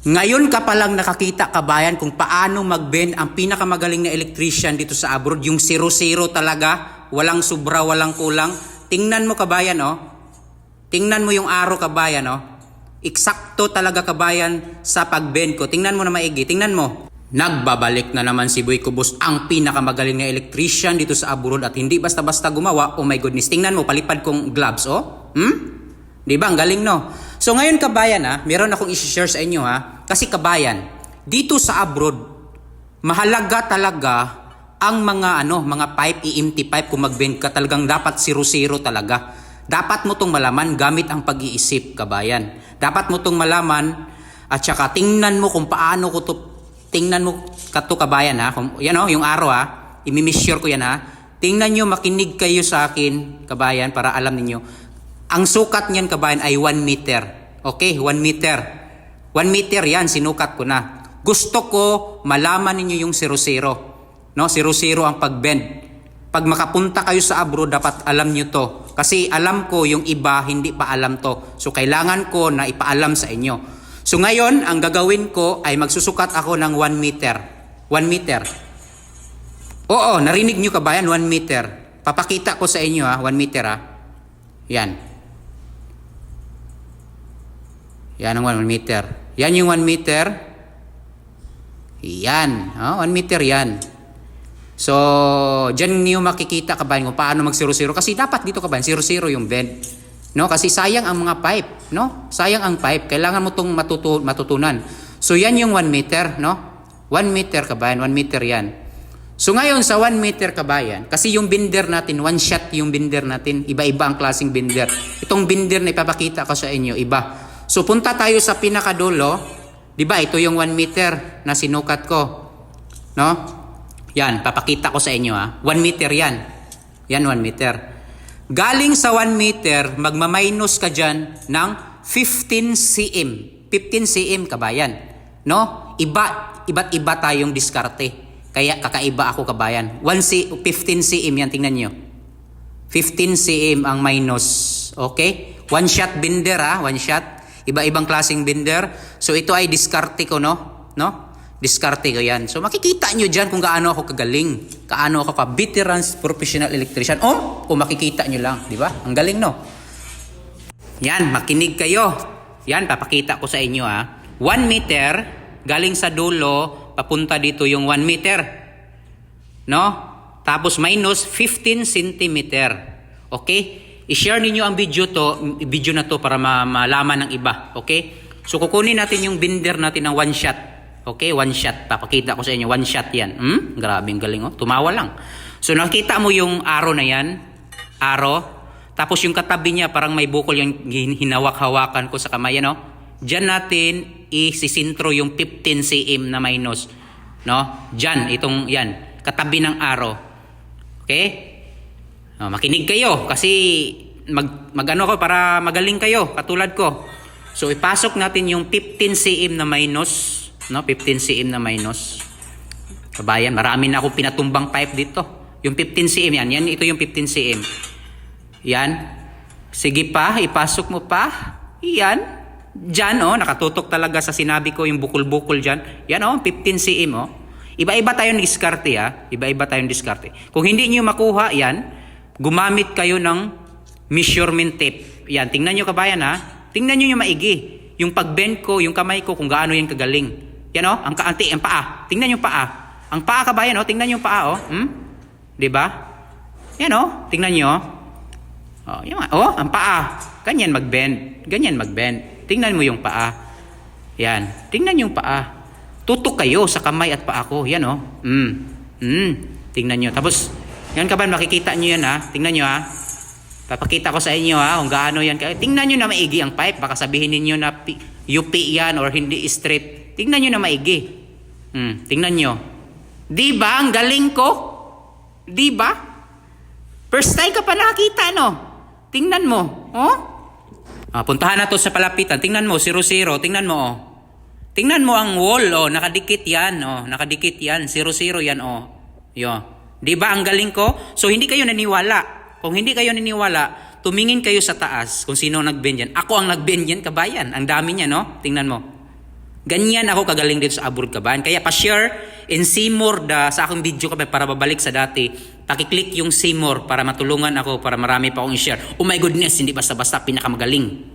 Ngayon ka palang nakakita, kabayan, kung paano mag-bend ang pinakamagaling na electrician dito sa abroad. Yung 0-0 talaga, walang sobra, walang kulang. Tingnan mo, kabayan, oh. Tingnan mo yung araw, kabayan, oh. Eksakto talaga, kabayan, sa pag-bend ko. Tingnan mo na maigi, tingnan mo. Nagbabalik na naman si Boy Cubos, ang pinakamagaling na electrician dito sa abroad, at hindi basta-basta gumawa. Oh my goodness, tingnan mo, palipad kong gloves, oh. Diba? Ang galing, no? So ngayon, kabayan, meron akong i-share sa inyo, kasi kabayan, dito sa abroad, mahalaga talaga ang mga pipe, EMT pipe. Kung mag-bend ka, talagang dapat 0-0 talaga. Dapat mo tong malaman gamit ang pag-iisip, kabayan. Dapat mo tong malaman, at saka tingnan mo kung paano ko to, tingnan mo kato, kabayan, kung, yan, yung araw, imi-measure ko yan, tingnan nyo, makinig kayo sa akin, kabayan, para alam ninyo. Ang sukat niyan, kabayan, ay 1 meter. Okay, 1 meter. 1 meter yan, sinukat ko na. Gusto ko malaman ninyo yung 0-0. No? 0-0 ang pag-bend. Pag makapunta kayo sa abroad, dapat alam nyo to. Kasi alam ko yung iba, hindi pa alam to. So kailangan ko na ipaalam sa inyo. So ngayon, ang gagawin ko ay magsusukat ako ng 1 meter. 1 meter. Oo, narinig nyo, kabayan, 1 meter. Papakita ko sa inyo, 1 meter, Yan. Yan ang 1 meter. Yan yung 1 meter. Yan. 1 meter yan. So, dyan niyo makikita, kabayan, kung paano mag 0-0. Kasi dapat dito, kabayan, 0-0 yung bend. No? Kasi sayang ang mga pipe. No? Sayang ang pipe. Kailangan mo itong matutunan. So, yan yung 1 meter. No? 1 meter, kabayan. 1 meter yan. So, ngayon sa 1 meter, kabayan, kasi yung binder natin, 1 shot yung binder natin. Iba-iba ang klaseng binder. Itong binder na ipapakita ko sa inyo, iba. So punta tayo sa pinakadulo, 'di ba? Ito yung 1 meter na sinukat ko. No? Yan, papakita ko sa inyo 1 meter 'yan. Yan 1 meter. Galing sa 1 meter, magma-minus ka diyan ng 15 cm. 15 cm, kabayan. No? Iba't iba tayong diskarte. Kaya kakaiba ako, kabayan. 15 cm yan, tingnan niyo. 15 cm ang minus. Okay? 1 shot binder, 1 shot. Iba-ibang klaseng binder. So ito ay diskarte ko, no? Diskarte ko yan. So makikita nyo dyan kung gaano ako kagaling. Gaano ako ka-veterans professional electrician. Kung makikita nyo lang. Di ba? Ang galing, no? Yan, makinig kayo. Yan, papakita ko sa inyo, 1 meter, galing sa dulo, papunta dito yung 1 meter. No? Tapos minus 15 centimeter. Okay? I-share ninyo ang video na to para malaman ng iba. Okay? So kukunin natin yung binder natin ng 1 shot. Okay? 1 shot. Papakita ko sa inyo. 1 shot yan. Grabe, ang galing, tumawa lang. So nakita mo yung arrow na yan. Arrow. Tapos yung katabi niya, parang may bukol yung hinawak-hawakan ko sa kamay. Diyan natin isisintro yung 15 cm na minus. No? Diyan, yan. Katabi ng arrow. Okay? Makinig kayo kasi mag-ano ko para magaling kayo katulad ko. So ipasok natin yung 15 cm na minus, 15 cm na minus. Kabayan, marami na akong pinatumbang pipe dito. Yung 15 cm yan, ito yung 15 cm. Yan. Sige pa, ipasok mo pa. Yan. Diyan, nakatutok talaga sa sinabi ko yung bukol-bukol diyan. Yan, 15 cm, Iba-iba tayong diskarte, Iba-iba tayong diskarte. Kung hindi niyo makuha yan, gumamit kayo ng measurement tape. Yan, tingnan nyo, kabayan, Tingnan nyo yung maigi. Yung pag-bend ko, yung kamay ko, kung gaano yan kagaling. Yan, ang paa. Tingnan yung paa. Ang paa, kabayan, tingnan yung paa, Diba? Yan, tingnan nyo. Yan, ang paa. Ganyan mag-bend. Ganyan mag-bend. Tingnan mo yung paa. Yan, tingnan yung paa. Tutok kayo sa kamay at paa ko. Yan, tingnan nyo. Tapos, yan, kabayan, makikita nyo yan, Tingnan nyo, Papakita ko sa inyo, kung gaano yan. Tingnan nyo na maigi ang pipe. Baka sabihin ninyo na UP yan or hindi straight. Tingnan nyo na maigi. Tingnan nyo. Diba? Ang galing ko? Diba? First time ka pa nakakita, Tingnan mo. Puntahan na to sa palapitan. Tingnan mo, 0-0. Tingnan mo, Tingnan mo ang wall, nakadikit yan, nakadikit yan. 0-0 yan, Diba ang galing ko? So hindi kayo naniwala. Kung hindi kayo naniwala, tumingin kayo sa taas kung sino nag-bend yan. Ako ang nag-bend yan, kabayan. Ang dami niya, Tingnan mo. Ganyan ako kagaling dito sa abroad kaban. Kaya pa-share and see more sa akong video kaban para babalik sa dati. Paki-click yung see more para matulungan ako para marami pa akong i-share. Oh my goodness, hindi basta-basta pinakamagaling.